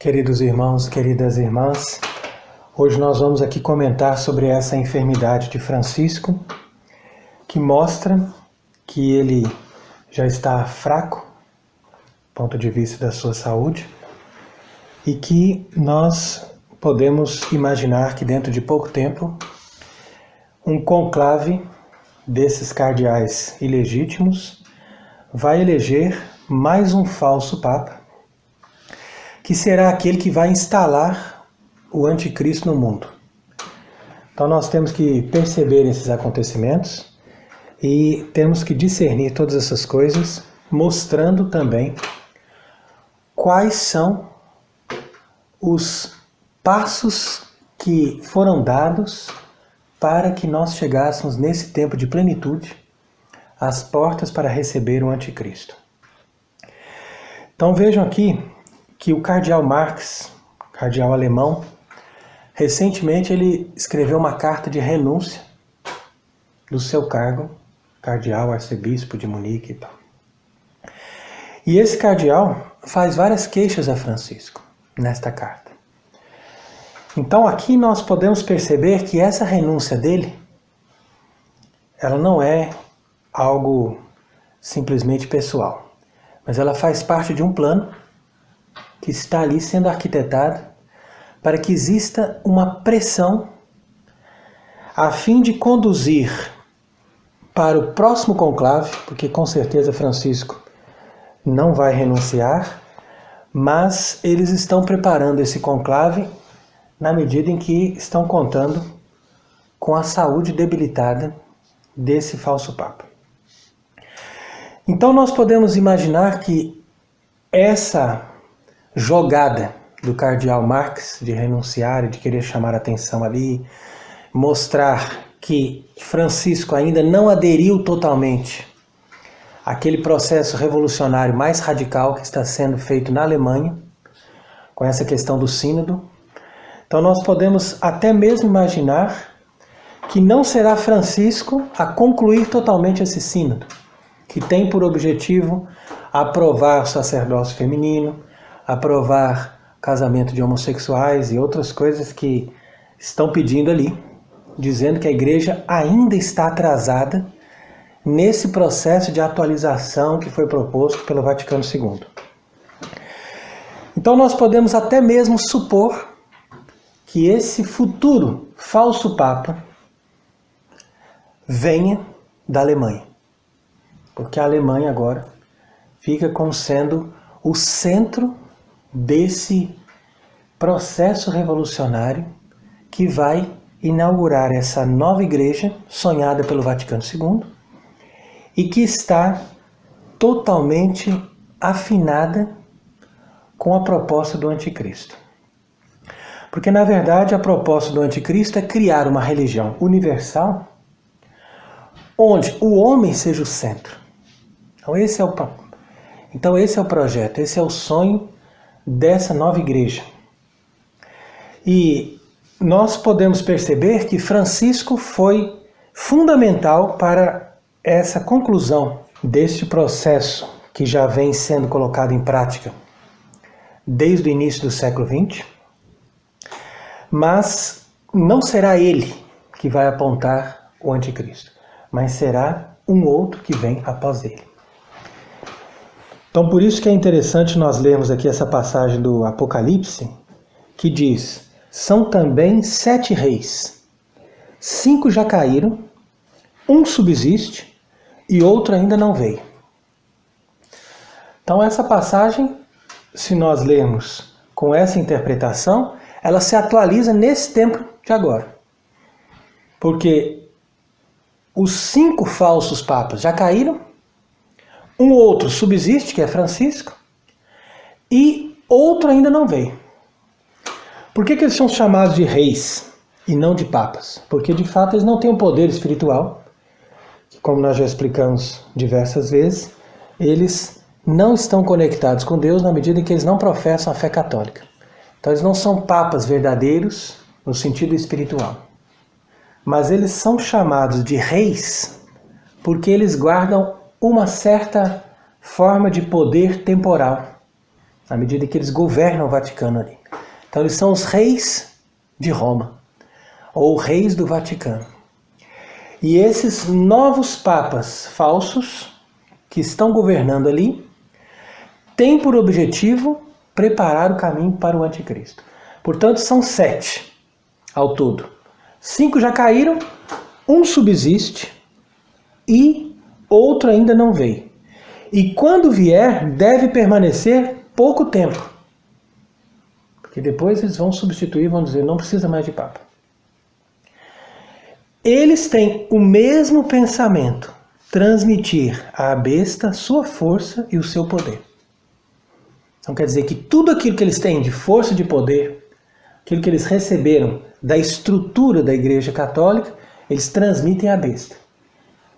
Queridos irmãos, queridas irmãs, hoje nós vamos aqui comentar sobre essa enfermidade de Francisco, que mostra que ele já está fraco, do ponto de vista da sua saúde, e que nós podemos imaginar que dentro de pouco tempo, um conclave desses cardeais ilegítimos vai eleger mais um falso papa, que será aquele que vai instalar o anticristo no mundo. Então nós temos que perceber esses acontecimentos e temos que discernir todas essas coisas, mostrando também quais são os passos que foram dados para que nós chegássemos nesse tempo de plenitude às portas para receber o anticristo. Então vejam aqui que o cardeal Marx, cardeal alemão, recentemente ele escreveu uma carta de renúncia do seu cargo, cardeal arcebispo de Munique e tal. E esse cardeal faz várias queixas a Francisco nesta carta. Então aqui nós podemos perceber que essa renúncia dele, ela não é algo simplesmente pessoal, mas ela faz parte de um plano que está ali sendo arquitetado para que exista uma pressão a fim de conduzir para o próximo conclave, porque com certeza Francisco não vai renunciar, mas eles estão preparando esse conclave na medida em que estão contando com a saúde debilitada desse falso papa. Então nós podemos imaginar que essa jogada do cardeal Marx de renunciar e de querer chamar a atenção ali, mostrar que Francisco ainda não aderiu totalmente àquele processo revolucionário mais radical que está sendo feito na Alemanha, com essa questão do sínodo. Então nós podemos até mesmo imaginar que não será Francisco a concluir totalmente esse sínodo, que tem por objetivo aprovar o sacerdócio feminino, aprovar casamento de homossexuais e outras coisas que estão pedindo ali, dizendo que a igreja ainda está atrasada nesse processo de atualização que foi proposto pelo Vaticano II. Então nós podemos até mesmo supor que esse futuro falso papa venha da Alemanha, porque a Alemanha agora fica como sendo o centro desse processo revolucionário que vai inaugurar essa nova igreja sonhada pelo Vaticano II e que está totalmente afinada com a proposta do anticristo. Porque na verdade a proposta do anticristo é criar uma religião universal onde o homem seja o centro. Então esse é o projeto, esse é o sonho dessa nova igreja. E nós podemos perceber que Francisco foi fundamental para essa conclusão deste processo que já vem sendo colocado em prática desde o início do século XX, mas não será ele que vai apontar o anticristo, mas será um outro que vem após ele. Então por isso que é interessante nós lermos aqui essa passagem do Apocalipse, que diz: são também 7 reis, 5 já caíram, um subsiste e outro ainda não veio. Então essa passagem, se nós lermos com essa interpretação, ela se atualiza nesse tempo de agora. Porque os 5 falsos papas já caíram, um outro subsiste, que é Francisco, e outro ainda não veio. Por que eles são chamados de reis e não de papas? Porque de fato eles não têm um poder espiritual, que, como nós já explicamos diversas vezes, eles não estão conectados com Deus na medida em que eles não professam a fé católica. Então eles não são papas verdadeiros no sentido espiritual. Mas eles são chamados de reis porque eles guardam uma certa forma de poder temporal. na medida que eles governam o Vaticano ali. Então eles são os reis de Roma, ou reis do Vaticano. E esses novos papas falsos que estão governando ali têm por objetivo preparar o caminho para o anticristo. Portanto, são 7 ao todo. 5 já caíram, 1 subsiste e outro ainda não veio. E quando vier, deve permanecer pouco tempo. Porque depois eles vão substituir, vão dizer, não precisa mais de Papa. Eles têm o mesmo pensamento, transmitir à besta sua força e o seu poder. Então quer dizer que tudo aquilo que eles têm de força e de poder, aquilo que eles receberam da estrutura da Igreja Católica, eles transmitem à besta.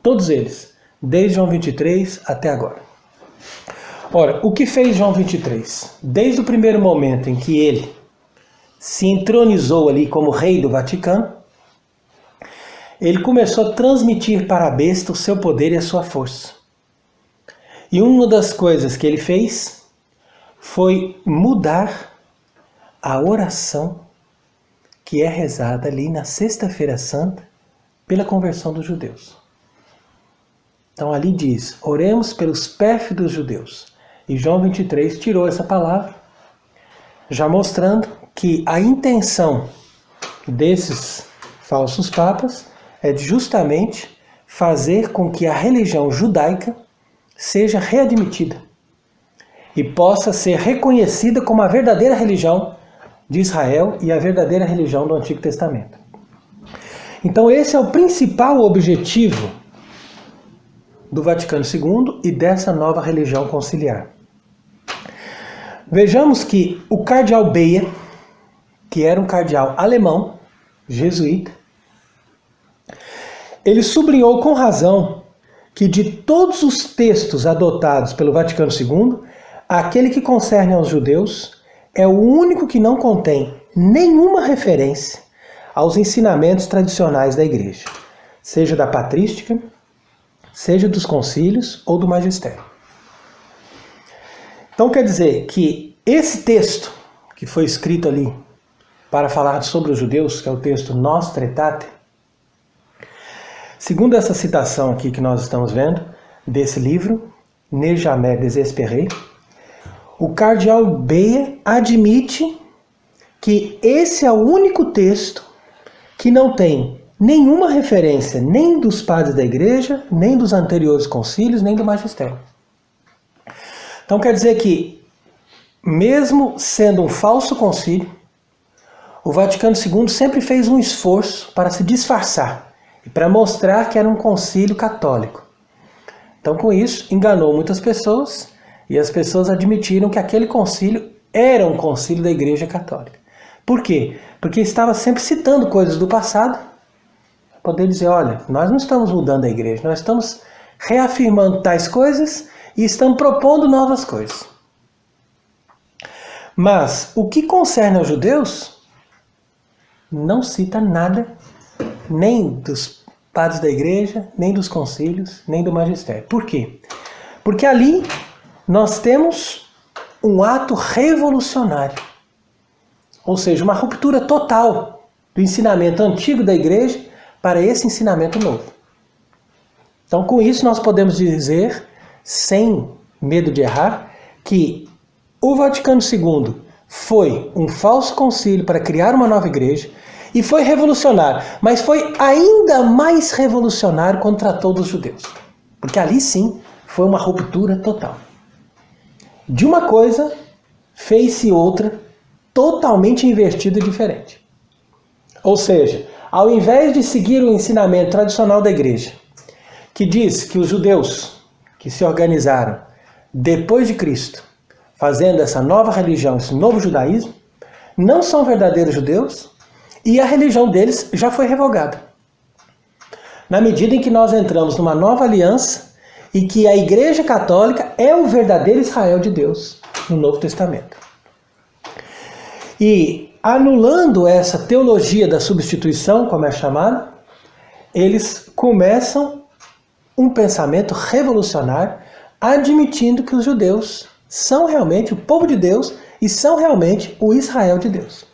Todos eles, desde João 23 até agora. Ora, o que fez João 23? Desde o primeiro momento em que ele se entronizou ali como rei do Vaticano, ele começou a transmitir para a besta o seu poder e a sua força. E uma das coisas que ele fez foi mudar a oração que é rezada ali na Sexta-feira Santa pela conversão dos judeus. Então ali diz, oremos pelos pérfidos judeus. E João 23 tirou essa palavra, já mostrando que a intenção desses falsos papas é de justamente fazer com que a religião judaica seja readmitida e possa ser reconhecida como a verdadeira religião de Israel e a verdadeira religião do Antigo Testamento. Então esse é o principal objetivo do Vaticano II e dessa nova religião conciliar. Vejamos que o cardeal Beyer, que era um cardeal alemão, jesuíta, ele sublinhou com razão que de todos os textos adotados pelo Vaticano II, aquele que concerne aos judeus é o único que não contém nenhuma referência aos ensinamentos tradicionais da Igreja, seja da patrística, seja dos concílios ou do magistério. Então quer dizer que esse texto que foi escrito ali para falar sobre os judeus, que é o texto Nostra Aetate, segundo essa citação aqui que nós estamos vendo, desse livro, Ne jamais désespérer, o cardeal Beyer admite que esse é o único texto que não tem nenhuma referência nem dos padres da Igreja, nem dos anteriores concílios, nem do magistério. Então quer dizer que, mesmo sendo um falso concílio, o Vaticano II sempre fez um esforço para se disfarçar e para mostrar que era um concílio católico. Então com isso enganou muitas pessoas e as pessoas admitiram que aquele concílio era um concílio da Igreja Católica. Por quê? Porque estava sempre citando coisas do passado, para poder dizer, olha, nós não estamos mudando a Igreja, nós estamos reafirmando tais coisas e estamos propondo novas coisas. Mas o que concerne aos judeus, não cita nada, nem dos padres da Igreja, nem dos concílios, nem do magistério. Por quê? Porque ali nós temos um ato revolucionário, ou seja, uma ruptura total do ensinamento antigo da Igreja para esse ensinamento novo. Então, com isso, nós podemos dizer, sem medo de errar, que o Vaticano II foi um falso concílio para criar uma nova igreja e foi revolucionário, mas foi ainda mais revolucionário quando tratou dos judeus. Porque ali sim foi uma ruptura total. De uma coisa fez-se outra totalmente invertida e diferente. Ou seja, ao invés de seguir o ensinamento tradicional da igreja, que diz que os judeus que se organizaram depois de Cristo, fazendo essa nova religião, esse novo judaísmo, não são verdadeiros judeus e a religião deles já foi revogada. Na medida em que nós entramos numa nova aliança e que a Igreja Católica é o verdadeiro Israel de Deus no Novo Testamento. E anulando essa teologia da substituição, como é chamada, eles começam um pensamento revolucionário, admitindo que os judeus são realmente o povo de Deus e são realmente o Israel de Deus.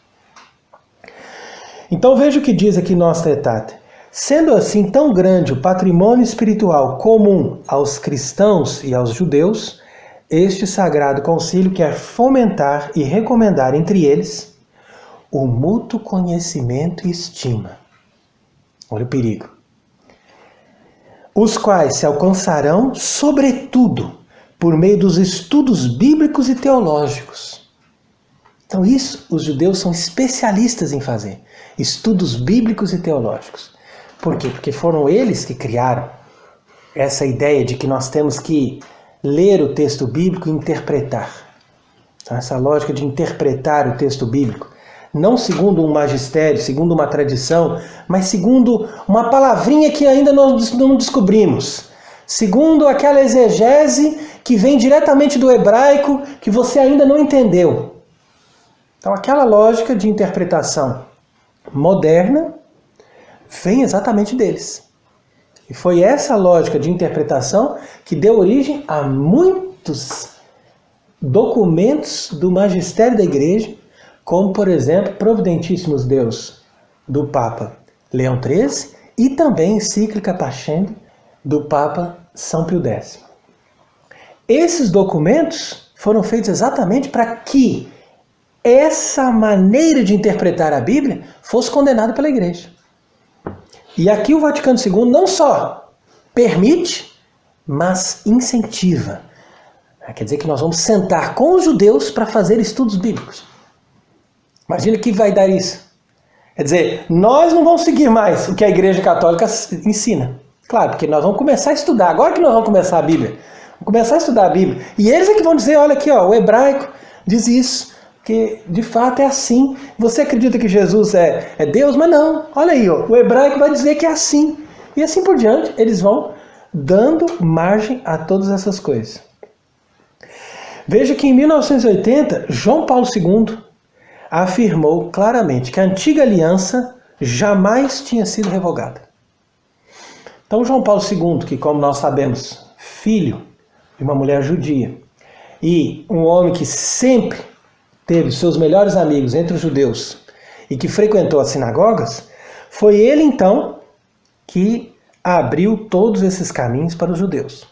Então veja o que diz aqui Nostra Aetate. Sendo assim tão grande o patrimônio espiritual comum aos cristãos e aos judeus, este sagrado concílio quer fomentar e recomendar entre eles o mútuo conhecimento e estima. Olha o perigo. Os quais se alcançarão, sobretudo, por meio dos estudos bíblicos e teológicos. Então isso os judeus são especialistas em fazer. Estudos bíblicos e teológicos. Por quê? Porque foram eles que criaram essa ideia de que nós temos que ler o texto bíblico e interpretar. Então, essa lógica de interpretar o texto bíblico, não segundo um magistério, segundo uma tradição, mas segundo uma palavrinha que ainda nós não descobrimos. Segundo aquela exegese que vem diretamente do hebraico que você ainda não entendeu. Então, aquela lógica de interpretação moderna vem exatamente deles. E foi essa lógica de interpretação que deu origem a muitos documentos do magistério da Igreja, como, por exemplo, Providentíssimos Deus, do Papa Leão XIII, e também Encíclica Pascendi, do Papa São Pio X. Esses documentos foram feitos exatamente para que essa maneira de interpretar a Bíblia fosse condenada pela Igreja. E aqui o Vaticano II não só permite, mas incentiva. Quer dizer que nós vamos sentar com os judeus para fazer estudos bíblicos. Imagina que vai dar isso. Quer dizer, nós não vamos seguir mais o que a Igreja Católica ensina. Claro, porque nós vamos começar a estudar. Agora que nós vamos começar a Bíblia. Vamos começar a estudar a Bíblia. E eles é que vão dizer, olha aqui, ó, o hebraico diz isso. Que de fato é assim. Você acredita que Jesus é Deus? Mas não. Olha aí, ó, o hebraico vai dizer que é assim. E assim por diante, eles vão dando margem a todas essas coisas. Veja que em 1980, João Paulo II afirmou claramente que a antiga aliança jamais tinha sido revogada. Então João Paulo II, que como nós sabemos, filho de uma mulher judia, e um homem que sempre teve seus melhores amigos entre os judeus e que frequentou as sinagogas, foi ele então que abriu todos esses caminhos para os judeus,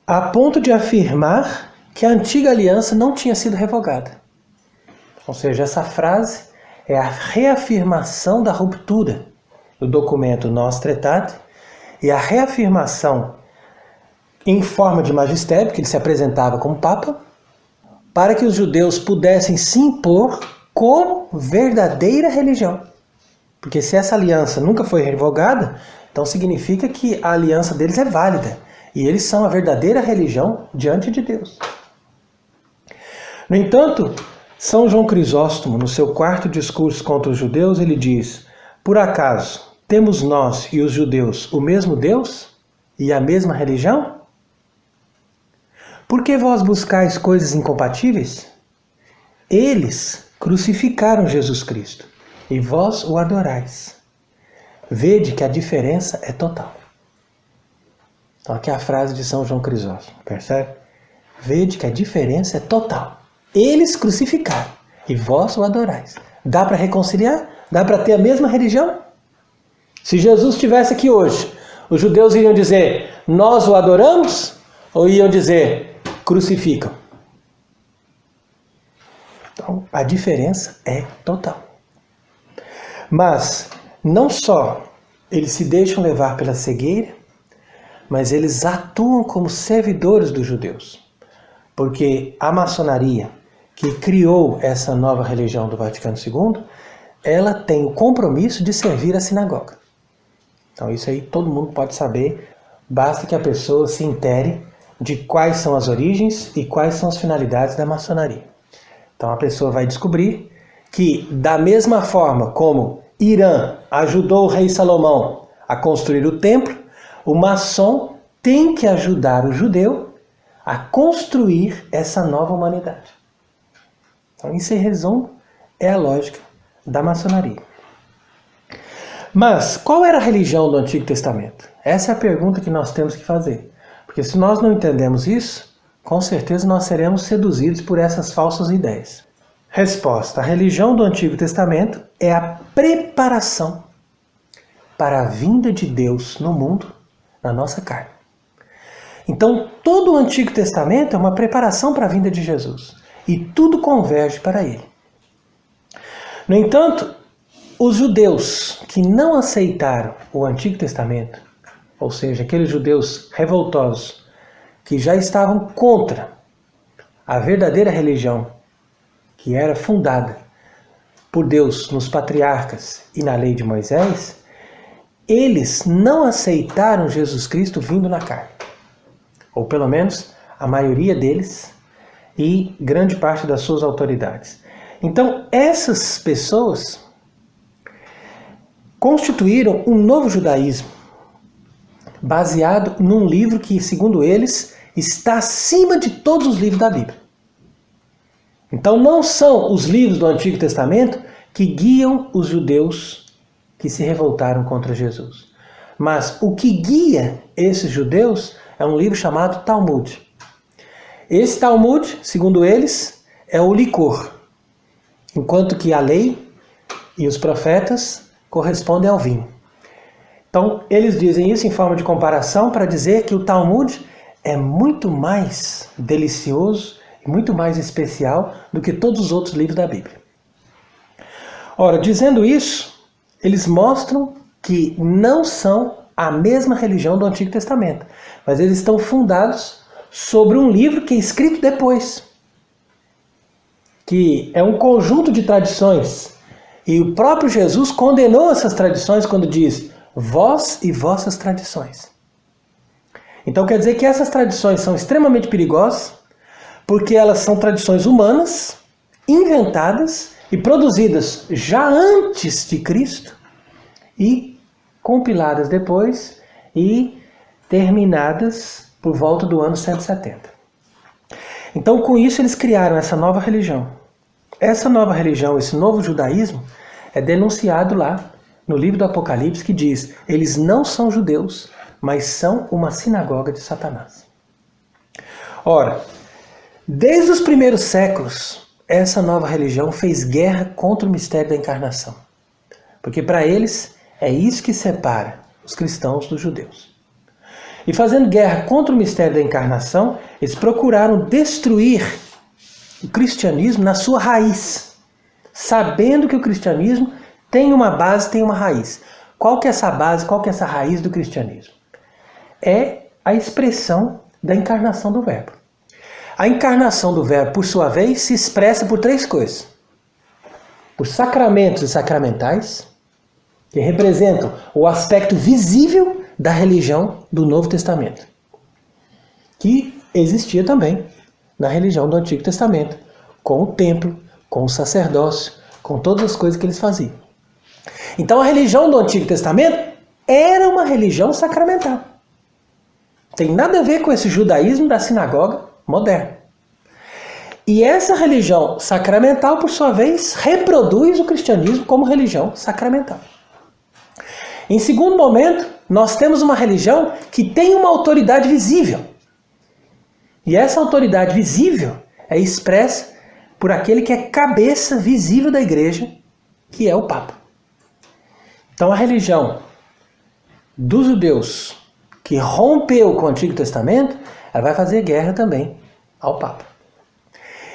a ponto de afirmar que a antiga aliança não tinha sido revogada. Ou seja, essa frase é a reafirmação da ruptura do documento Nostra Aetate e a reafirmação em forma de magistério, que ele se apresentava como Papa, para que os judeus pudessem se impor como verdadeira religião. Porque se essa aliança nunca foi revogada, então significa que a aliança deles é válida. E eles são a verdadeira religião diante de Deus. No entanto, São João Crisóstomo, no seu 4º discurso contra os judeus, ele diz: por acaso temos nós e os judeus o mesmo Deus e a mesma religião? Por que vós buscais coisas incompatíveis? Eles crucificaram Jesus Cristo, e vós o adorais. Vede que a diferença é total. Então aqui é a frase de São João Crisóstomo, percebe? Vede que a diferença é total. Eles crucificaram, e vós o adorais. Dá para reconciliar? Dá para ter a mesma religião? Se Jesus estivesse aqui hoje, os judeus iriam dizer, nós o adoramos? Ou iam dizer, crucificam? Então, a diferença é total. Mas, não só eles se deixam levar pela cegueira, mas eles atuam como servidores dos judeus. Porque a maçonaria, que criou essa nova religião do Vaticano II, ela tem o compromisso de servir a sinagoga. Então isso aí todo mundo pode saber, basta que a pessoa se intere de quais são as origens e quais são as finalidades da maçonaria. Então a pessoa vai descobrir que, da mesma forma como Irã ajudou o rei Salomão a construir o templo, o maçom tem que ajudar o judeu a construir essa nova humanidade. Então isso, em resumo, é a lógica da maçonaria. Mas qual era a religião do Antigo Testamento? Essa é a pergunta que nós temos que fazer. Porque se nós não entendemos isso, com certeza nós seremos seduzidos por essas falsas ideias. Resposta: a religião do Antigo Testamento é a preparação para a vinda de Deus no mundo, na nossa carne. Então, todo o Antigo Testamento é uma preparação para a vinda de Jesus. E tudo converge para ele. No entanto, os judeus que não aceitaram o Antigo Testamento, ou seja, aqueles judeus revoltosos que já estavam contra a verdadeira religião que era fundada por Deus nos patriarcas e na lei de Moisés, eles não aceitaram Jesus Cristo vindo na carne. Ou pelo menos a maioria deles e grande parte das suas autoridades. Então, essas pessoas constituíram um novo judaísmo, baseado num livro que, segundo eles, está acima de todos os livros da Bíblia. Então, não são os livros do Antigo Testamento que guiam os judeus que se revoltaram contra Jesus. Mas o que guia esses judeus é um livro chamado Talmud. Esse Talmud, segundo eles, é o licor, enquanto que a lei e os profetas correspondem ao vinho. Então, eles dizem isso em forma de comparação para dizer que o Talmud é muito mais delicioso e muito mais especial do que todos os outros livros da Bíblia. Ora, dizendo isso, eles mostram que não são a mesma religião do Antigo Testamento, mas eles estão fundados sobre um livro que é escrito depois, que é um conjunto de tradições. E o próprio Jesus condenou essas tradições quando diz: vós e vossas tradições. Então quer dizer que essas tradições são extremamente perigosas, porque elas são tradições humanas, inventadas e produzidas já antes de Cristo e compiladas depois e terminadas por volta do ano 170. Então, com isso, eles criaram essa nova religião. Essa nova religião, esse novo judaísmo, é denunciado lá no livro do Apocalipse, que diz: eles não são judeus, mas são uma sinagoga de Satanás. Ora, desde os primeiros séculos, essa nova religião fez guerra contra o mistério da encarnação. Porque para eles é isso que separa os cristãos dos judeus. E fazendo guerra contra o mistério da encarnação, eles procuraram destruir o cristianismo na sua raiz, sabendo que o cristianismo tem uma base, tem uma raiz. Qual que é essa base, qual que é essa raiz do cristianismo? É a expressão da encarnação do Verbo. A encarnação do Verbo, por sua vez, se expressa por três coisas. Por sacramentos e sacramentais, que representam o aspecto visível da religião do Novo Testamento, que existia também na religião do Antigo Testamento, com o templo, com o sacerdócio, com todas as coisas que eles faziam. Então a religião do Antigo Testamento era uma religião sacramental. Tem nada a ver com esse judaísmo da sinagoga moderna. E essa religião sacramental, por sua vez, reproduz o cristianismo como religião sacramental. Em segundo momento, nós temos uma religião que tem uma autoridade visível. E essa autoridade visível é expressa por aquele que é cabeça visível da igreja, que é o Papa. Então a religião dos judeus que rompeu com o Antigo Testamento, ela vai fazer guerra também ao Papa.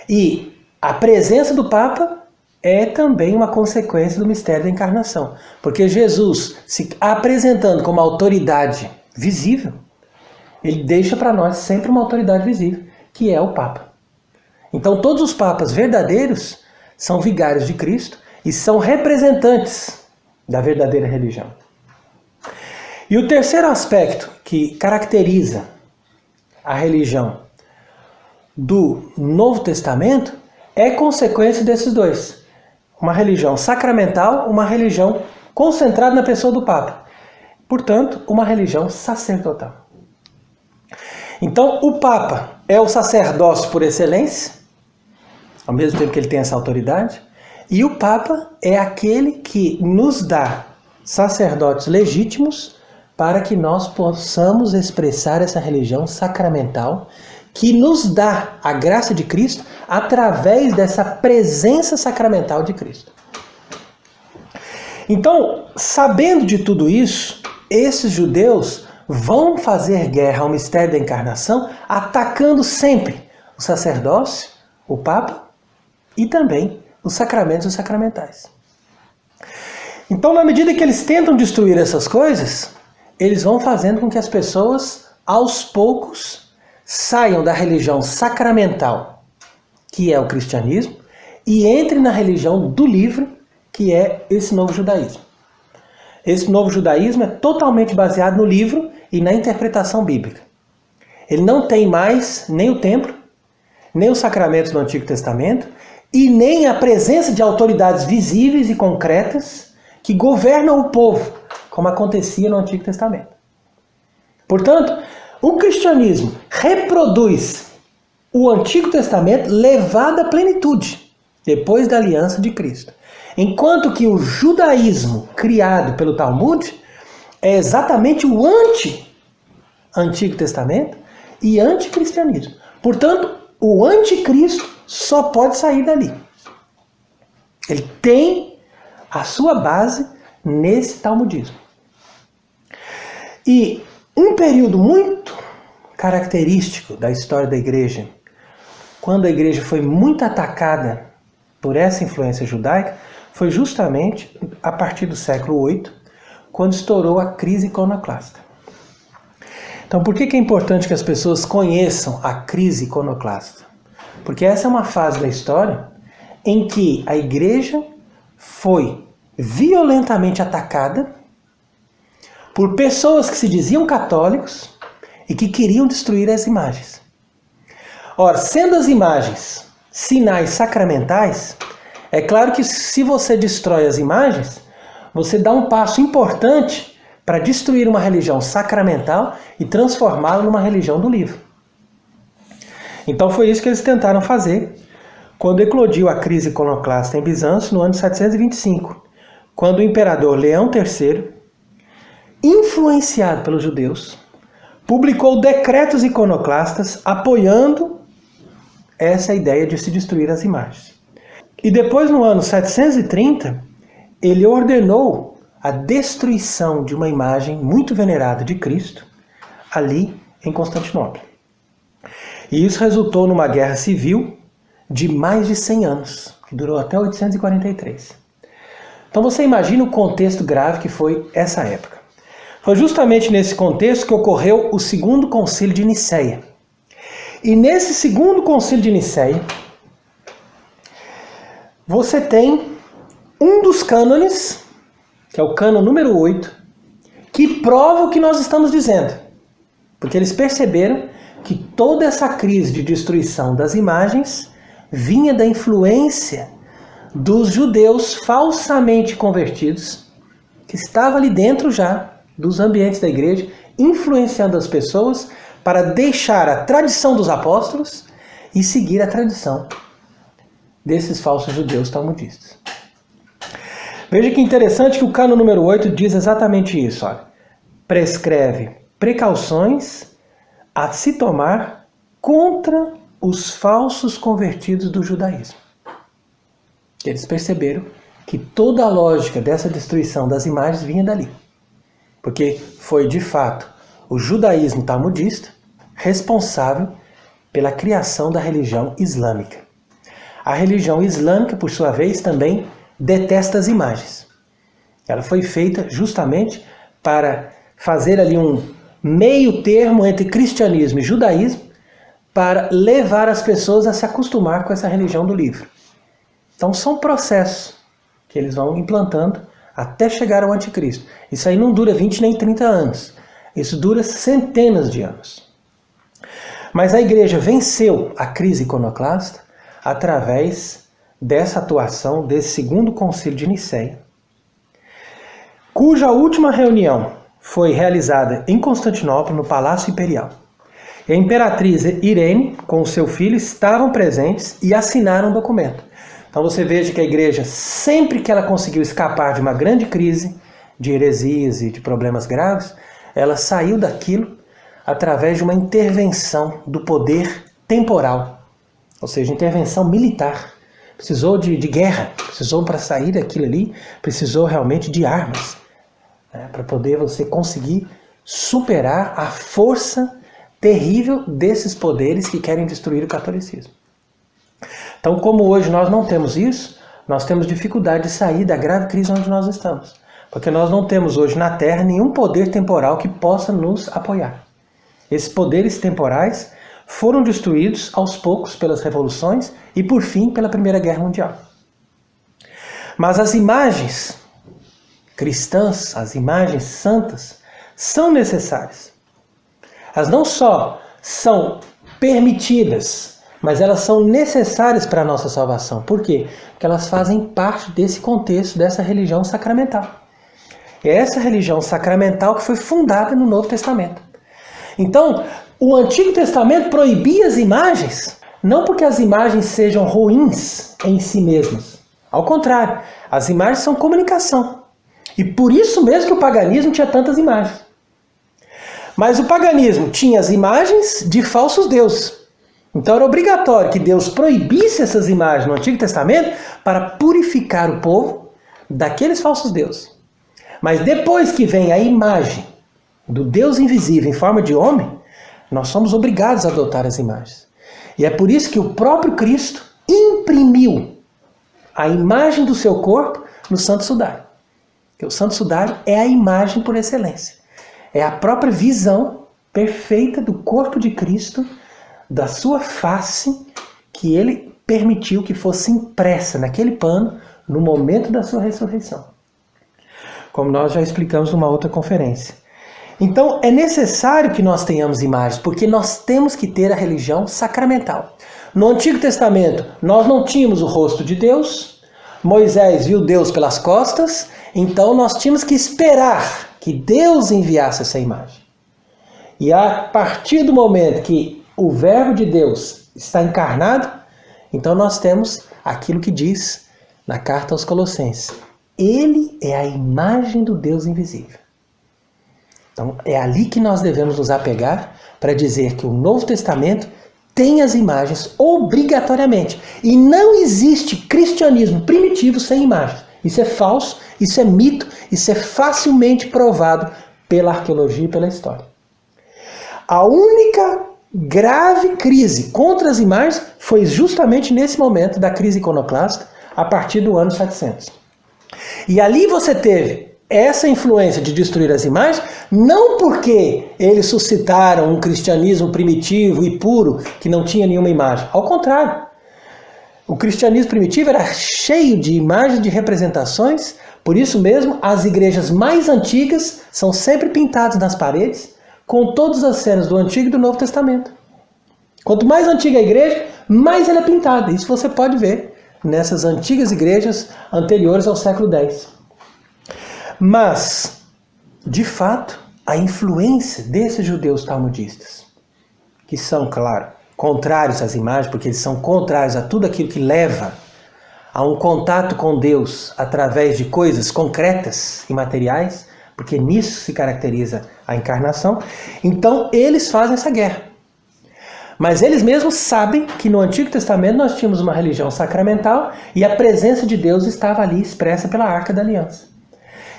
E a presença do Papa é também uma consequência do mistério da encarnação. Porque Jesus, se apresentando como autoridade visível, ele deixa para nós sempre uma autoridade visível, que é o Papa. Então todos os papas verdadeiros são vigários de Cristo e são representantes da verdadeira religião. E o terceiro aspecto que caracteriza a religião do Novo Testamento é consequência desses dois. Uma religião sacramental, uma religião concentrada na pessoa do Papa. Portanto, uma religião sacerdotal. Então, o Papa é o sacerdócio por excelência, ao mesmo tempo que ele tem essa autoridade, e o Papa é aquele que nos dá sacerdotes legítimos para que nós possamos expressar essa religião sacramental que nos dá a graça de Cristo através dessa presença sacramental de Cristo. Então, sabendo de tudo isso, esses judeus vão fazer guerra ao mistério da encarnação, atacando sempre o sacerdócio, o Papa e também os sacramentos e os sacramentais. Então, na medida que eles tentam destruir essas coisas, eles vão fazendo com que as pessoas, aos poucos, saiam da religião sacramental, que é o cristianismo, e entrem na religião do livro, que é esse novo judaísmo. Esse novo judaísmo é totalmente baseado no livro e na interpretação bíblica. Ele não tem mais nem o templo, nem os sacramentos do Antigo Testamento, e nem a presença de autoridades visíveis e concretas que governam o povo, como acontecia no Antigo Testamento. Portanto, o cristianismo reproduz o Antigo Testamento levado à plenitude, depois da aliança de Cristo. Enquanto que o judaísmo criado pelo Talmud é exatamente o anti-Antigo Testamento e anticristianismo. Portanto, o anticristo só pode sair dali. Ele tem a sua base nesse talmudismo. E um período muito característico da história da igreja, quando a igreja foi muito atacada por essa influência judaica, foi justamente a partir do século VIII, quando estourou a crise iconoclasta. Então, por que é importante que as pessoas conheçam a crise iconoclasta? Porque essa é uma fase da história em que a igreja foi violentamente atacada por pessoas que se diziam católicos e que queriam destruir as imagens. Ora, sendo as imagens sinais sacramentais, é claro que se você destrói as imagens, você dá um passo importante para destruir uma religião sacramental e transformá-la numa religião do livro. Então foi isso que eles tentaram fazer quando eclodiu a crise iconoclasta em Bizâncio no ano 725, quando o imperador Leão III, influenciado pelos judeus, publicou decretos iconoclastas apoiando essa ideia de se destruir as imagens. E depois, no ano 730, ele ordenou a destruição de uma imagem muito venerada de Cristo ali em Constantinopla. E isso resultou numa guerra civil de mais de 100 anos, que durou até 843. Então você imagina o contexto grave que foi essa época. Foi justamente nesse contexto que ocorreu o segundo concílio de Nicéia. E nesse segundo concílio de Nicéia, você tem um dos cânones, que é o cânon número 8, que prova o que nós estamos dizendo. Porque eles perceberam que toda essa crise de destruição das imagens vinha da influência dos judeus falsamente convertidos, que estavam ali dentro já dos ambientes da igreja, influenciando as pessoas para deixar a tradição dos apóstolos e seguir a tradição desses falsos judeus talmudistas. Veja que interessante que o cânon número 8 diz exatamente isso. Olha. Prescreve precauções a se tomar contra os falsos convertidos do judaísmo. Eles perceberam que toda a lógica dessa destruição das imagens vinha dali. Porque foi, de fato, o judaísmo talmudista responsável pela criação da religião islâmica. A religião islâmica, por sua vez, também detesta as imagens. Ela foi feita justamente para fazer ali um meio termo entre cristianismo e judaísmo, para levar as pessoas a se acostumar com essa religião do livro. Então são processos que eles vão implantando até chegar ao anticristo. Isso aí não dura 20 nem 30 anos. Isso dura centenas de anos. Mas a igreja venceu a crise iconoclasta através dessa atuação desse segundo concílio de Nicéia, cuja última reunião foi realizada em Constantinopla, no Palácio Imperial. E a imperatriz Irene, com o seu filho, estavam presentes e assinaram o documento. Então você veja que a igreja, sempre que ela conseguiu escapar de uma grande crise, de heresias e de problemas graves, ela saiu daquilo através de uma intervenção do poder temporal, ou seja, intervenção militar. Precisou de guerra, precisou para sair daquilo ali, precisou realmente de armas, né, para poder você conseguir superar a força terrível desses poderes que querem destruir o catolicismo. Então, como hoje nós não temos isso, nós temos dificuldade de sair da grave crise onde nós estamos. Porque nós não temos hoje na Terra nenhum poder temporal que possa nos apoiar. Esses poderes temporais foram destruídos aos poucos pelas revoluções e, por fim, pela Primeira Guerra Mundial. Mas as imagens cristãs, as imagens santas, são necessárias. Elas não só são permitidas, mas elas são necessárias para a nossa salvação. Por quê? Porque elas fazem parte desse contexto, dessa religião sacramental. É essa religião sacramental que foi fundada no Novo Testamento. Então, o Antigo Testamento proibia as imagens, não porque as imagens sejam ruins em si mesmas. Ao contrário, as imagens são comunicação. E por isso mesmo que o paganismo tinha tantas imagens. Mas o paganismo tinha as imagens de falsos deuses. Então era obrigatório que Deus proibisse essas imagens no Antigo Testamento para purificar o povo daqueles falsos deuses. Mas depois que vem a imagem do Deus invisível em forma de homem, nós somos obrigados a adotar as imagens. E é por isso que o próprio Cristo imprimiu a imagem do seu corpo no Santo Sudário. Porque o Santo Sudário é a imagem por excelência. É a própria visão perfeita do corpo de Cristo, da sua face, que ele permitiu que fosse impressa naquele pano no momento da sua ressurreição. Como nós já explicamos numa outra conferência. Então é necessário que nós tenhamos imagens, porque nós temos que ter a religião sacramental. No Antigo Testamento nós não tínhamos o rosto de Deus, Moisés viu Deus pelas costas, então nós tínhamos que esperar que Deus enviasse essa imagem. E a partir do momento que o Verbo de Deus está encarnado, então nós temos aquilo que diz na carta aos Colossenses. Ele é a imagem do Deus invisível. Então é ali que nós devemos nos apegar para dizer que o Novo Testamento tem as imagens obrigatoriamente. E não existe cristianismo primitivo sem imagens. Isso é falso, isso é mito, isso é facilmente provado pela arqueologia e pela história. A única grave crise contra as imagens foi justamente nesse momento da crise iconoclasta, a partir do ano 700. E ali você teve essa influência de destruir as imagens, não porque eles suscitaram um cristianismo primitivo e puro, que não tinha nenhuma imagem. Ao contrário, o cristianismo primitivo era cheio de imagens, de representações, por isso mesmo as igrejas mais antigas são sempre pintadas nas paredes, com todas as cenas do Antigo e do Novo Testamento. Quanto mais antiga a igreja, mais ela é pintada. Isso você pode ver nessas antigas igrejas anteriores ao século X. Mas, de fato, a influência desses judeus talmudistas, que são, claro, contrários às imagens, porque eles são contrários a tudo aquilo que leva a um contato com Deus através de coisas concretas e materiais, porque nisso se caracteriza a encarnação, então eles fazem essa guerra. Mas eles mesmos sabem que no Antigo Testamento nós tínhamos uma religião sacramental e a presença de Deus estava ali expressa pela Arca da Aliança.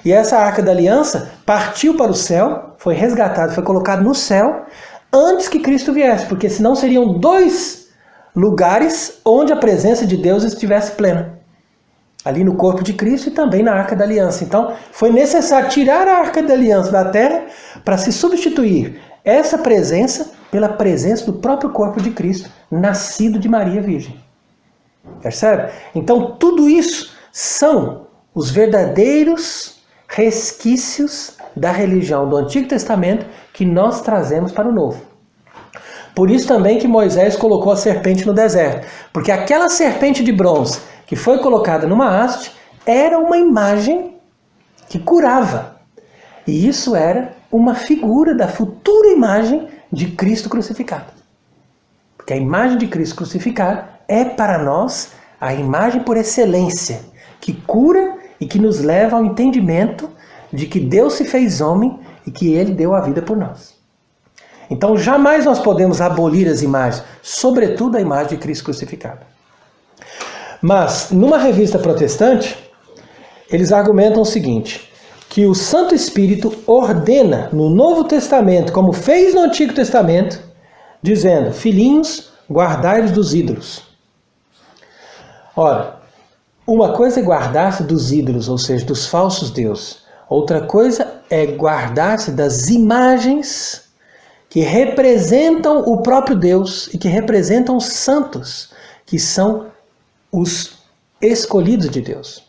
E essa Arca da Aliança partiu para o céu, foi resgatada, foi colocada no céu antes que Cristo viesse, porque senão seriam 2 lugares onde a presença de Deus estivesse plena. Ali no corpo de Cristo e também na Arca da Aliança. Então foi necessário tirar a Arca da Aliança da terra para se substituir essa presença pela presença do próprio corpo de Cristo, nascido de Maria Virgem. Percebe? Então tudo isso são os verdadeiros resquícios da religião do Antigo Testamento que nós trazemos para o Novo. Por isso também que Moisés colocou a serpente no deserto, porque aquela serpente de bronze que foi colocada numa haste era uma imagem que curava. E isso era uma figura da futura imagem de Cristo crucificado. Porque a imagem de Cristo crucificado é para nós a imagem por excelência, que cura e que nos leva ao entendimento de que Deus se fez homem e que Ele deu a vida por nós. Então jamais nós podemos abolir as imagens, sobretudo a imagem de Cristo crucificado. Mas, numa revista protestante, eles argumentam o seguinte, que o Santo Espírito ordena no Novo Testamento, como fez no Antigo Testamento, dizendo, filhinhos, guardai-vos dos ídolos. Ora, uma coisa é guardar-se dos ídolos, ou seja, dos falsos deuses. Outra coisa é guardar-se das imagens que representam o próprio Deus e que representam os santos, que são os escolhidos de Deus.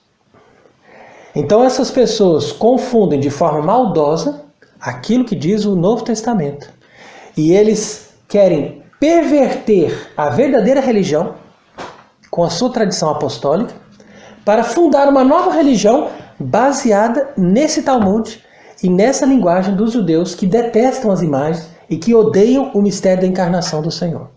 Então essas pessoas confundem de forma maldosa aquilo que diz o Novo Testamento. E eles querem perverter a verdadeira religião com a sua tradição apostólica para fundar uma nova religião baseada nesse Talmud e nessa linguagem dos judeus que detestam as imagens e que odeiam o mistério da encarnação do Senhor.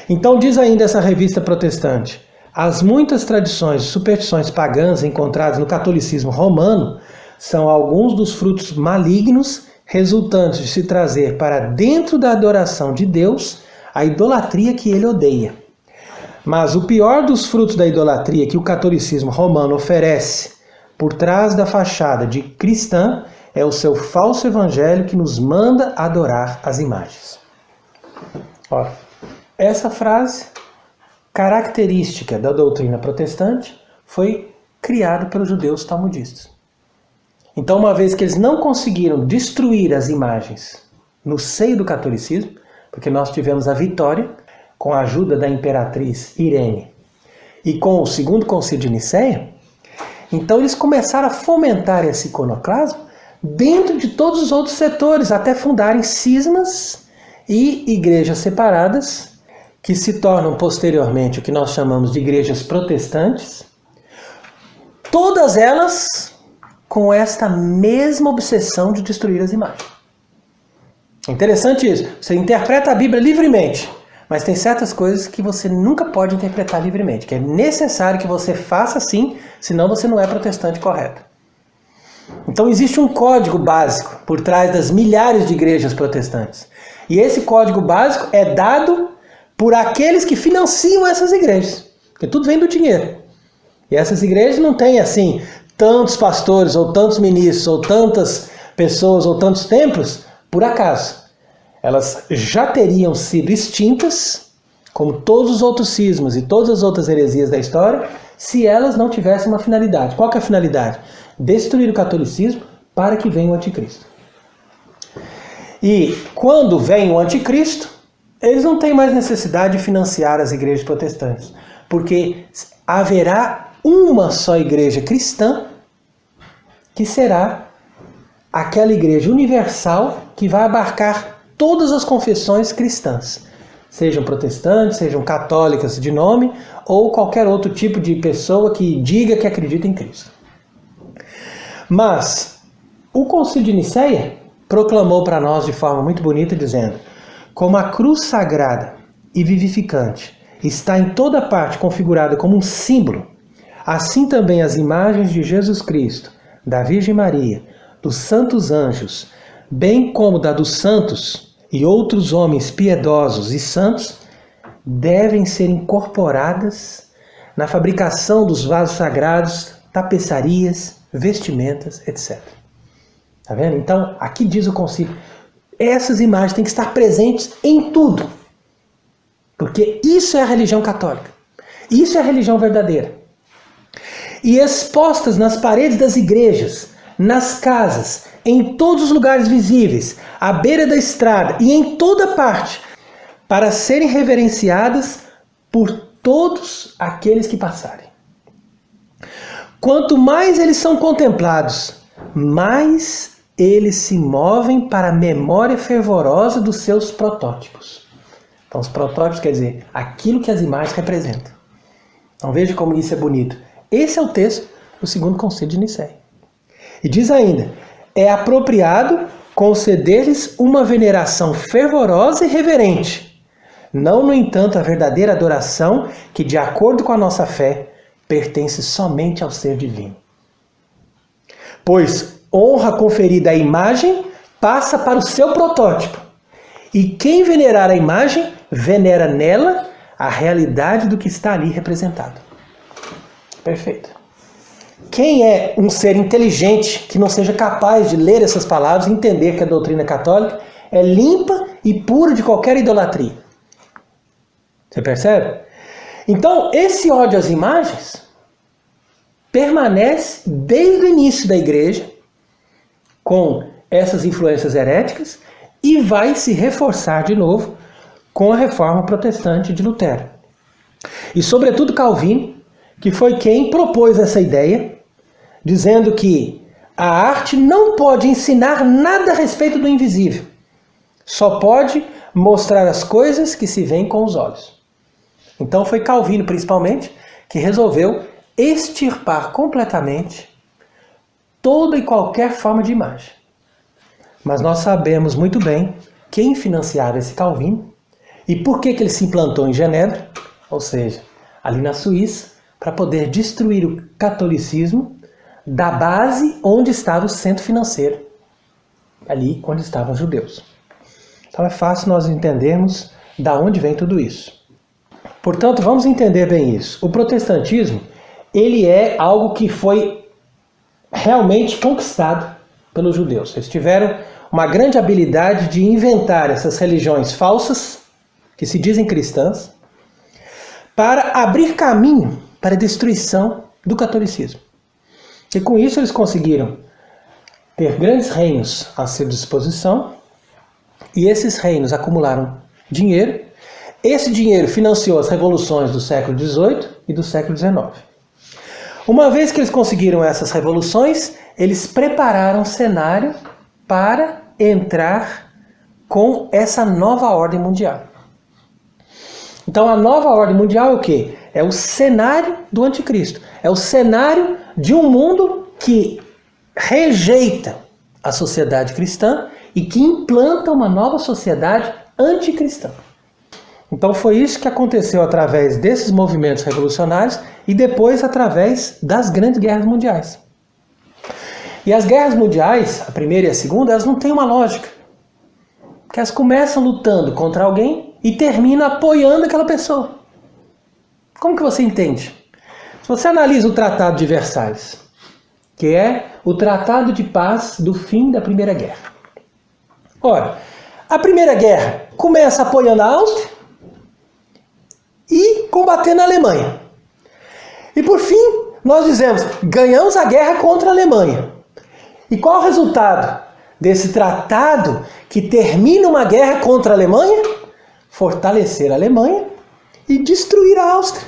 Então diz ainda essa revista protestante, as muitas tradições e superstições pagãs encontradas no catolicismo romano são alguns dos frutos malignos resultantes de se trazer para dentro da adoração de Deus a idolatria que ele odeia. Mas o pior dos frutos da idolatria que o catolicismo romano oferece por trás da fachada de cristã é o seu falso evangelho que nos manda adorar as imagens. Ora, essa frase característica da doutrina protestante foi criada pelos judeus talmudistas. Então, uma vez que eles não conseguiram destruir as imagens no seio do catolicismo, porque nós tivemos a vitória com a ajuda da imperatriz Irene e com o segundo concílio de Nicéia, então eles começaram a fomentar esse iconoclasmo dentro de todos os outros setores, até fundarem cismas e igrejas separadas, que se tornam posteriormente o que nós chamamos de igrejas protestantes, todas elas com esta mesma obsessão de destruir as imagens. É interessante isso. Você interpreta a Bíblia livremente, mas tem certas coisas que você nunca pode interpretar livremente, que é necessário que você faça assim, senão você não é protestante correto. Então existe um código básico por trás das milhares de igrejas protestantes. E esse código básico é dado por aqueles que financiam essas igrejas, porque tudo vem do dinheiro. E essas igrejas não têm assim tantos pastores, ou tantos ministros, ou tantas pessoas, ou tantos templos, por acaso. Elas já teriam sido extintas, como todos os outros cismas e todas as outras heresias da história, se elas não tivessem uma finalidade. Qual que é a finalidade? Destruir o catolicismo para que venha o anticristo. E quando vem o anticristo, eles não têm mais necessidade de financiar as igrejas protestantes, porque haverá uma só igreja cristã, que será aquela igreja universal que vai abarcar todas as confissões cristãs, sejam protestantes, sejam católicas de nome, ou qualquer outro tipo de pessoa que diga que acredita em Cristo. Mas o Concílio de Nicéia proclamou para nós de forma muito bonita, dizendo: como a cruz sagrada e vivificante está em toda parte configurada como um símbolo, assim também as imagens de Jesus Cristo, da Virgem Maria, dos santos anjos, bem como da dos santos e outros homens piedosos e santos, devem ser incorporadas na fabricação dos vasos sagrados, tapeçarias, vestimentas, etc. Tá vendo? Então, aqui diz o concílio, essas imagens têm que estar presentes em tudo. Porque isso é a religião católica. Isso é a religião verdadeira. E expostas nas paredes das igrejas, nas casas, em todos os lugares visíveis, à beira da estrada e em toda parte, para serem reverenciadas por todos aqueles que passarem. Quanto mais eles são contemplados, mais eles se movem para a memória fervorosa dos seus protótipos. Então, os protótipos quer dizer aquilo que as imagens representam. Então, veja como isso é bonito. Esse é o texto do segundo concílio de Nicéia. E diz ainda, é apropriado conceder-lhes uma veneração fervorosa e reverente, não, no entanto, a verdadeira adoração que, de acordo com a nossa fé, pertence somente ao ser divino. Pois honra conferida à imagem passa para o seu protótipo. E quem venerar a imagem, venera nela a realidade do que está ali representado. Perfeito. Quem é um ser inteligente que não seja capaz de ler essas palavras e entender que a doutrina católica é limpa e pura de qualquer idolatria? Você percebe? Então, esse ódio às imagens permanece desde o início da igreja com essas influências heréticas e vai se reforçar de novo com a reforma protestante de Lutero. E sobretudo Calvino, que foi quem propôs essa ideia, dizendo que a arte não pode ensinar nada a respeito do invisível, só pode mostrar as coisas que se veem com os olhos. Então foi Calvino, principalmente, que resolveu extirpar completamente toda e qualquer forma de imagem. Mas nós sabemos muito bem quem financiava esse Calvino e por que ele se implantou em Genebra, ou seja, ali na Suíça, para poder destruir o catolicismo da base onde estava o centro financeiro, ali onde estavam os judeus. Então é fácil nós entendermos da onde vem tudo isso. Portanto, vamos entender bem isso. O protestantismo, ele é algo que foi realmente conquistado pelos judeus. Eles tiveram uma grande habilidade de inventar essas religiões falsas, que se dizem cristãs, para abrir caminho para a destruição do catolicismo. E com isso eles conseguiram ter grandes reinos à sua disposição, e esses reinos acumularam dinheiro. Esse dinheiro financiou as revoluções do século XVIII e do século XIX. Uma vez que eles conseguiram essas revoluções, eles prepararam o cenário para entrar com essa nova ordem mundial. Então a nova ordem mundial é o quê? É o cenário do anticristo. É o cenário de um mundo que rejeita a sociedade cristã e que implanta uma nova sociedade anticristã. Então foi isso que aconteceu através desses movimentos revolucionários e depois através das grandes guerras mundiais. E as guerras mundiais, a primeira e a segunda, elas não têm uma lógica. Porque elas começam lutando contra alguém e terminam apoiando aquela pessoa. Como que você entende? Se você analisa o Tratado de Versalhes, que é o tratado de paz do fim da Primeira Guerra. Ora, a Primeira Guerra começa apoiando a Áustria e combatendo a Alemanha. E por fim, nós dizemos, ganhamos a guerra contra a Alemanha. E qual o resultado desse tratado que termina uma guerra contra a Alemanha? Fortalecer a Alemanha e destruir a Áustria.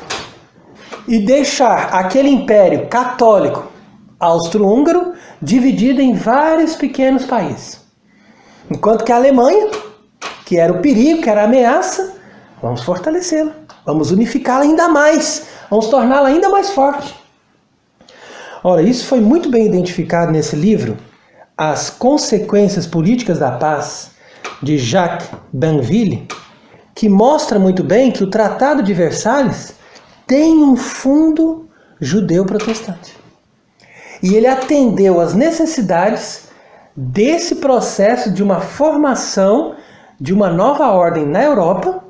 E deixar aquele império católico austro-húngaro dividido em vários pequenos países. Enquanto que a Alemanha, que era o perigo, que era a ameaça, vamos fortalecê-la. Vamos unificá-la ainda mais. Vamos torná-la ainda mais forte. Ora, isso foi muito bem identificado nesse livro, As Consequências Políticas da Paz, de Jacques Banville, que mostra muito bem que o Tratado de Versalhes tem um fundo judeu-protestante. E ele atendeu às necessidades desse processo de uma formação de uma nova ordem na Europa,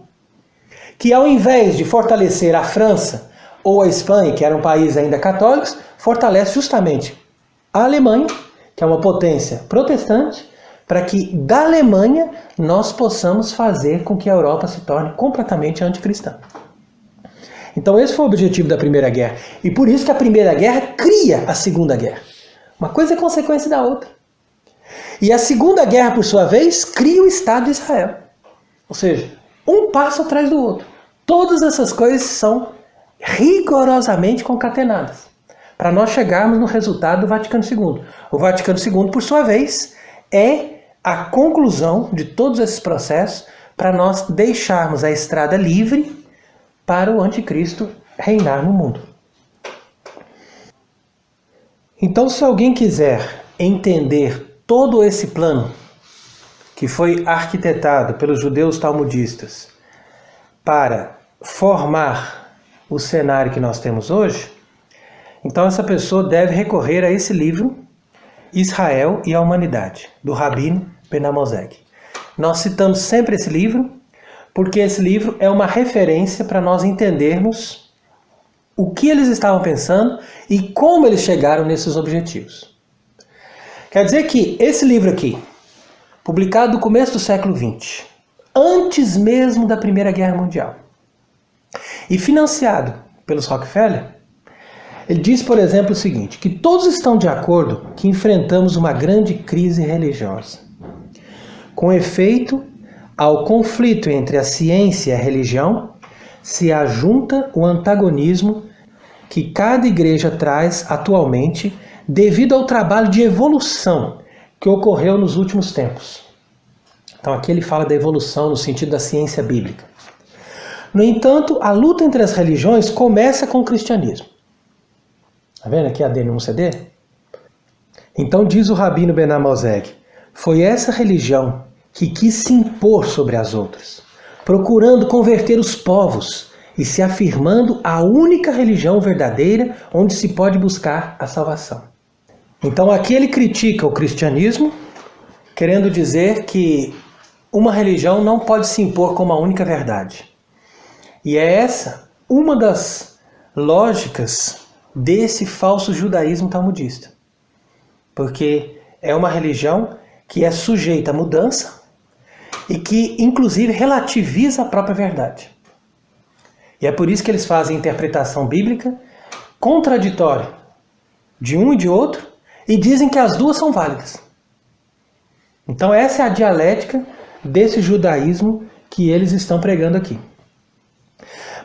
que ao invés de fortalecer a França ou a Espanha, que eram países ainda católicos, fortalece justamente a Alemanha, que é uma potência protestante, para que da Alemanha nós possamos fazer com que a Europa se torne completamente anticristã. Então esse foi o objetivo da Primeira Guerra. E por isso que a Primeira Guerra cria a Segunda Guerra. Uma coisa é consequência da outra. E a Segunda Guerra, por sua vez, cria o Estado de Israel. Ou seja, um passo atrás do outro. Todas essas coisas são rigorosamente concatenadas para nós chegarmos no resultado do Vaticano II. O Vaticano II, por sua vez, é a conclusão de todos esses processos para nós deixarmos a estrada livre para o anticristo reinar no mundo. Então, se alguém quiser entender todo esse plano que foi arquitetado pelos judeus talmudistas para formar o cenário que nós temos hoje, então essa pessoa deve recorrer a esse livro, Israel e a Humanidade, do rabino Ben Amozeg. Nós citamos sempre esse livro, porque esse livro é uma referência para nós entendermos o que eles estavam pensando e como eles chegaram nesses objetivos. Quer dizer que esse livro aqui, publicado no começo do século XX, antes mesmo da Primeira Guerra Mundial, e financiado pelos Rockefeller, ele diz, por exemplo, o seguinte, que todos estão de acordo que enfrentamos uma grande crise religiosa. Com efeito, ao conflito entre a ciência e a religião, se ajunta o antagonismo que cada igreja traz atualmente devido ao trabalho de evolução que ocorreu nos últimos tempos. Então aqui ele fala da evolução no sentido da ciência bíblica. No entanto, a luta entre as religiões começa com o cristianismo. Está vendo aqui a denúncia dele? Então diz o rabino Ben Amozeg, foi essa religião que quis se impor sobre as outras, procurando converter os povos e se afirmando a única religião verdadeira onde se pode buscar a salvação. Então aqui ele critica o cristianismo, querendo dizer que uma religião não pode se impor como a única verdade. E é essa uma das lógicas desse falso judaísmo talmudista. Porque é uma religião que é sujeita à mudança e que, inclusive, relativiza a própria verdade. E é por isso que eles fazem interpretação bíblica contraditória de um e de outro e dizem que as duas são válidas. Então essa é a dialética desse judaísmo que eles estão pregando aqui.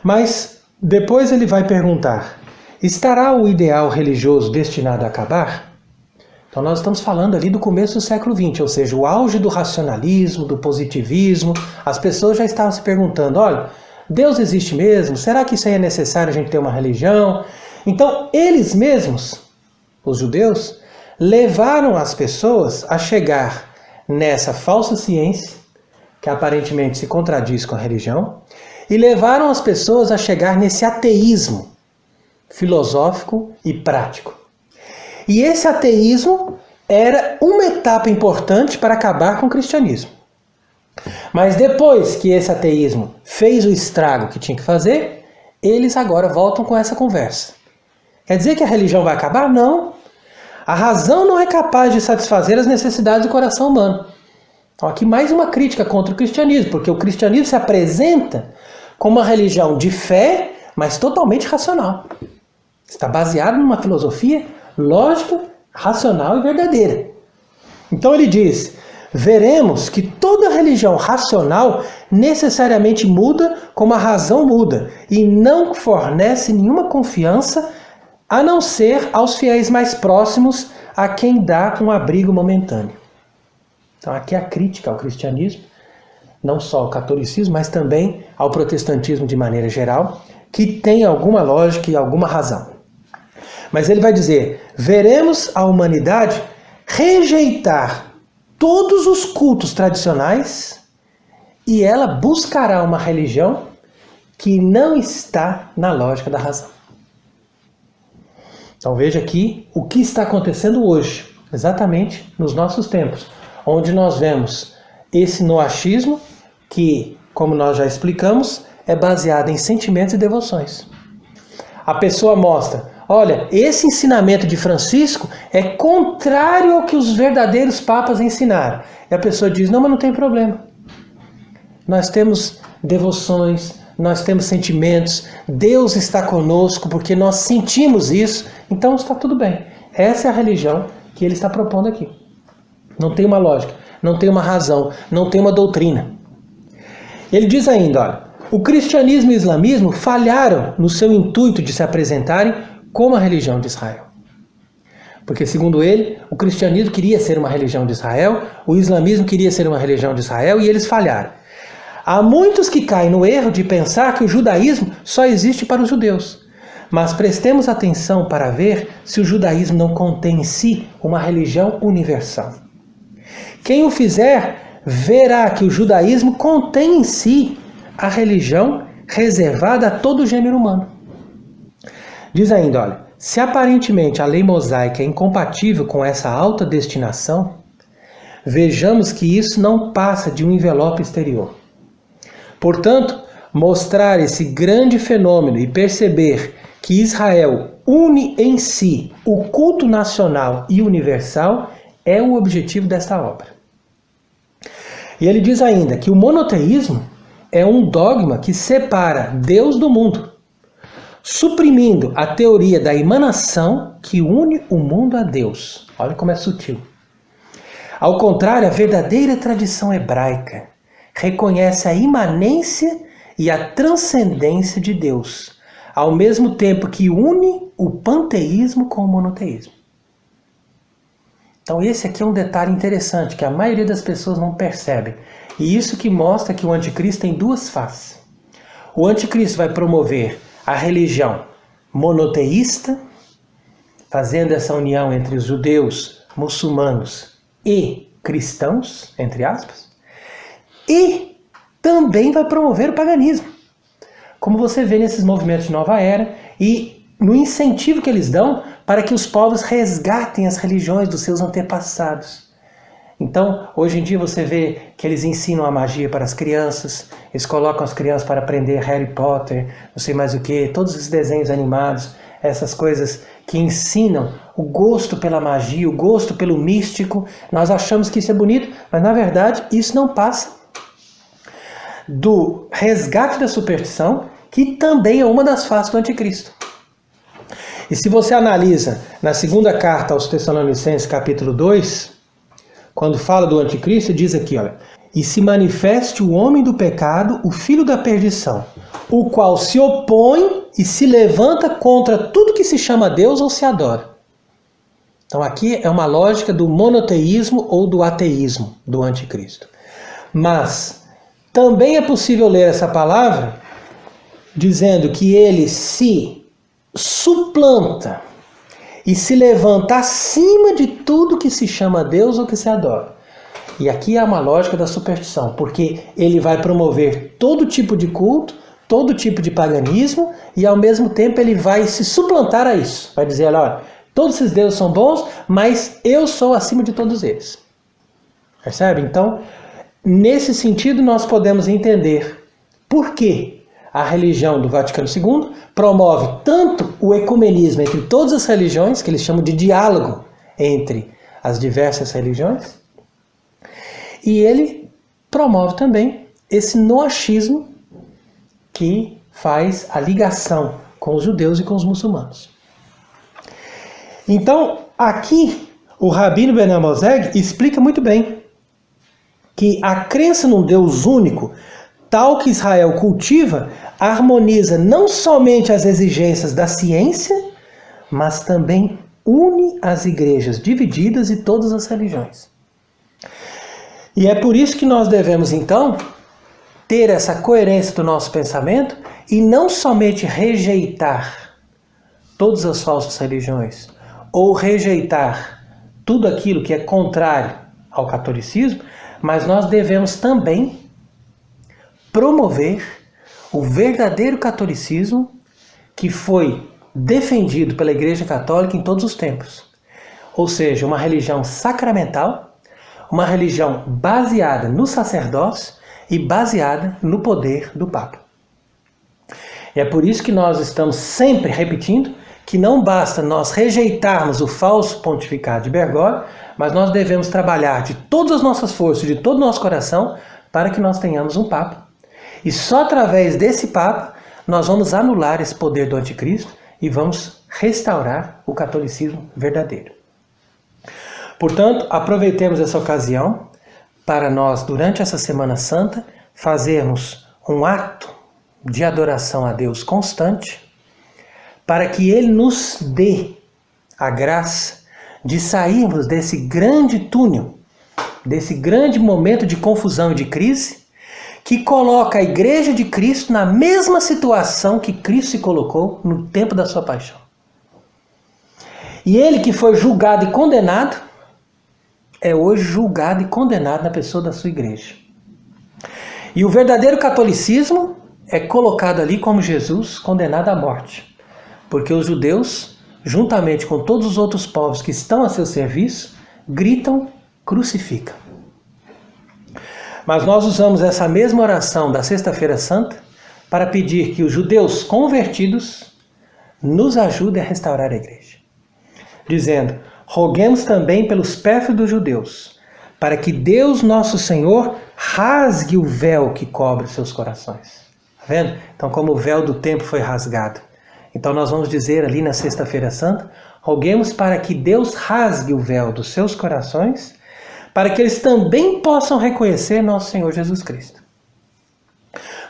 Mas depois ele vai perguntar, estará o ideal religioso destinado a acabar? Então nós estamos falando ali do começo do século XX, ou seja, o auge do racionalismo, do positivismo. As pessoas já estavam se perguntando, olha, Deus existe mesmo? Será que isso aí é necessário a gente ter uma religião? Então eles mesmos, os judeus, levaram as pessoas a chegar nessa falsa ciência, que aparentemente se contradiz com a religião, e levaram as pessoas a chegar nesse ateísmo filosófico e prático. E esse ateísmo era uma etapa importante para acabar com o cristianismo. Mas depois que esse ateísmo fez o estrago que tinha que fazer, eles agora voltam com essa conversa. Quer dizer que a religião vai acabar? Não. A razão não é capaz de satisfazer as necessidades do coração humano. Então aqui mais uma crítica contra o cristianismo, porque o cristianismo se apresenta como uma religião de fé, mas totalmente racional. Está baseado numa filosofia lógica, racional e verdadeira. Então ele diz, veremos que toda religião racional necessariamente muda como a razão muda e não fornece nenhuma confiança a não ser aos fiéis mais próximos a quem dá um abrigo momentâneo. Então aqui a crítica ao cristianismo, não só ao catolicismo, mas também ao protestantismo de maneira geral, que tem alguma lógica e alguma razão. Mas ele vai dizer, veremos a humanidade rejeitar todos os cultos tradicionais e ela buscará uma religião que não está na lógica da razão. Então veja aqui o que está acontecendo hoje, exatamente nos nossos tempos, onde nós vemos esse noachismo que, como nós já explicamos, é baseado em sentimentos e devoções. A pessoa mostra, olha, esse ensinamento de Francisco é contrário ao que os verdadeiros papas ensinaram. E a pessoa diz, não, mas não tem problema. Nós temos devoções, nós temos sentimentos, Deus está conosco porque nós sentimos isso, então está tudo bem. Essa é a religião que ele está propondo aqui. Não tem uma lógica, não tem uma razão, não tem uma doutrina. Ele diz ainda, olha, o cristianismo e o islamismo falharam no seu intuito de se apresentarem como a religião de Israel. Porque, segundo ele, o cristianismo queria ser uma religião de Israel, o islamismo queria ser uma religião de Israel e eles falharam. Há muitos que caem no erro de pensar que o judaísmo só existe para os judeus. Mas prestemos atenção para ver se o judaísmo não contém em si uma religião universal. Quem o fizer, verá que o judaísmo contém em si a religião reservada a todo o gênero humano. Diz ainda, olha, se aparentemente a lei mosaica é incompatível com essa alta destinação, vejamos que isso não passa de um envelope exterior. Portanto, mostrar esse grande fenômeno e perceber que Israel une em si o culto nacional e universal é o objetivo desta obra. E ele diz ainda que o monoteísmo é um dogma que separa Deus do mundo, suprimindo a teoria da emanação que une o mundo a Deus. Olha como é sutil. Ao contrário, a verdadeira tradição hebraica reconhece a imanência e a transcendência de Deus, ao mesmo tempo que une o panteísmo com o monoteísmo. Então esse aqui é um detalhe interessante que a maioria das pessoas não percebe. E isso que mostra que o anticristo tem duas faces. O anticristo vai promover a religião monoteísta, fazendo essa união entre os judeus, muçulmanos e cristãos, entre aspas, e também vai promover o paganismo, como você vê nesses movimentos de nova era e no incentivo que eles dão para que os povos resgatem as religiões dos seus antepassados. Então, hoje em dia você vê que eles ensinam a magia para as crianças, eles colocam as crianças para aprender Harry Potter, não sei mais o que, todos os desenhos animados, essas coisas que ensinam o gosto pela magia, o gosto pelo místico. Nós achamos que isso é bonito, mas na verdade isso não passa do resgate da superstição, que também é uma das faces do anticristo. E se você analisa na segunda carta aos Tessalonicenses, capítulo 2, quando fala do anticristo, diz aqui, olha, e se manifeste o homem do pecado, o filho da perdição, o qual se opõe e se levanta contra tudo que se chama Deus ou se adora. Então aqui é uma lógica do monoteísmo ou do ateísmo do anticristo. Mas também é possível ler essa palavra dizendo que ele se suplanta e se levanta acima de tudo que se chama Deus ou que se adora. E aqui é uma lógica da superstição, porque ele vai promover todo tipo de culto, todo tipo de paganismo, e ao mesmo tempo ele vai se suplantar a isso. Vai dizer, olha, todos esses deuses são bons, mas eu sou acima de todos eles. Percebe? Então, nesse sentido, nós podemos entender por que a religião do Vaticano II promove tanto o ecumenismo entre todas as religiões, que eles chamam de diálogo entre as diversas religiões, e ele promove também esse noachismo que faz a ligação com os judeus e com os muçulmanos. Então, aqui, o Rabino Ben Amozeg explica muito bem que a crença num Deus único, tal que Israel cultiva, harmoniza não somente as exigências da ciência, mas também une as igrejas divididas e todas as religiões. E é por isso que nós devemos, então, ter essa coerência do nosso pensamento e não somente rejeitar todas as falsas religiões ou rejeitar tudo aquilo que é contrário ao catolicismo, mas nós devemos também promover o verdadeiro catolicismo que foi defendido pela Igreja Católica em todos os tempos. Ou seja, uma religião sacramental, uma religião baseada no sacerdócio e baseada no poder do Papa. E é por isso que nós estamos sempre repetindo que não basta nós rejeitarmos o falso pontificado de Bergoglio, mas nós devemos trabalhar de todas as nossas forças, de todo o nosso coração, para que nós tenhamos um Papa. E só através desse Papa nós vamos anular esse poder do anticristo e vamos restaurar o catolicismo verdadeiro. Portanto, aproveitemos essa ocasião para nós, durante essa Semana Santa, fazermos um ato de adoração a Deus constante, para que Ele nos dê a graça de sairmos desse grande túnel, desse grande momento de confusão e de crise, que coloca a Igreja de Cristo na mesma situação que Cristo se colocou no tempo da sua paixão. E Ele que foi julgado e condenado, é hoje julgado e condenado na pessoa da sua igreja. E o verdadeiro catolicismo é colocado ali como Jesus condenado à morte. Porque os judeus, juntamente com todos os outros povos que estão a seu serviço, gritam, crucifica. Mas nós usamos essa mesma oração da Sexta-feira Santa para pedir que os judeus convertidos nos ajudem a restaurar a igreja. Dizendo, roguemos também pelos pérfidos judeus, para que Deus nosso Senhor rasgue o véu que cobre seus corações. Está vendo? Então, como o véu do templo foi rasgado. Então, nós vamos dizer ali na Sexta-feira Santa, roguemos para que Deus rasgue o véu dos seus corações, para que eles também possam reconhecer nosso Senhor Jesus Cristo.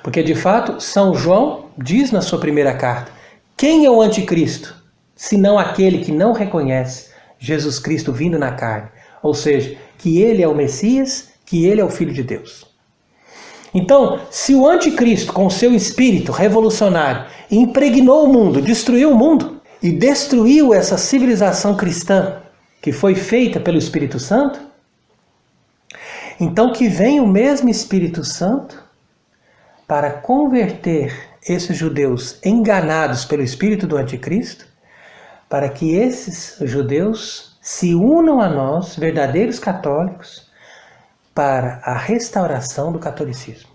Porque, de fato, São João diz na sua primeira carta, quem é o anticristo, senão aquele que não reconhece Jesus Cristo vindo na carne? Ou seja, que ele é o Messias, que ele é o Filho de Deus. Então, se o anticristo, com seu espírito revolucionário, impregnou o mundo, destruiu o mundo e destruiu essa civilização cristã que foi feita pelo Espírito Santo, então que venha o mesmo Espírito Santo para converter esses judeus enganados pelo espírito do anticristo, para que esses judeus se unam a nós, verdadeiros católicos, para a restauração do catolicismo.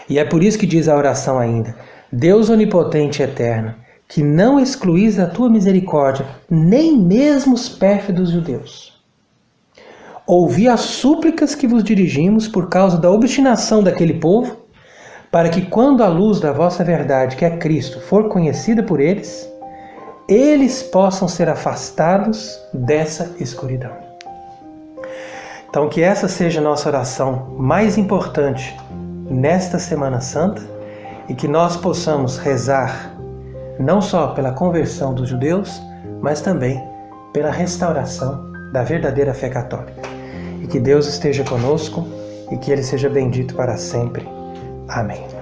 E é por isso que diz a oração ainda, Deus onipotente e eterno, que não excluís da tua misericórdia nem mesmo os pérfidos judeus. Ouvi as súplicas que vos dirigimos por causa da obstinação daquele povo, para que quando a luz da vossa verdade, que é Cristo, for conhecida por eles, eles possam ser afastados dessa escuridão. Então, que essa seja a nossa oração mais importante nesta Semana Santa e que nós possamos rezar não só pela conversão dos judeus, mas também pela restauração da verdadeira fé católica. E que Deus esteja conosco e que Ele seja bendito para sempre. Amém.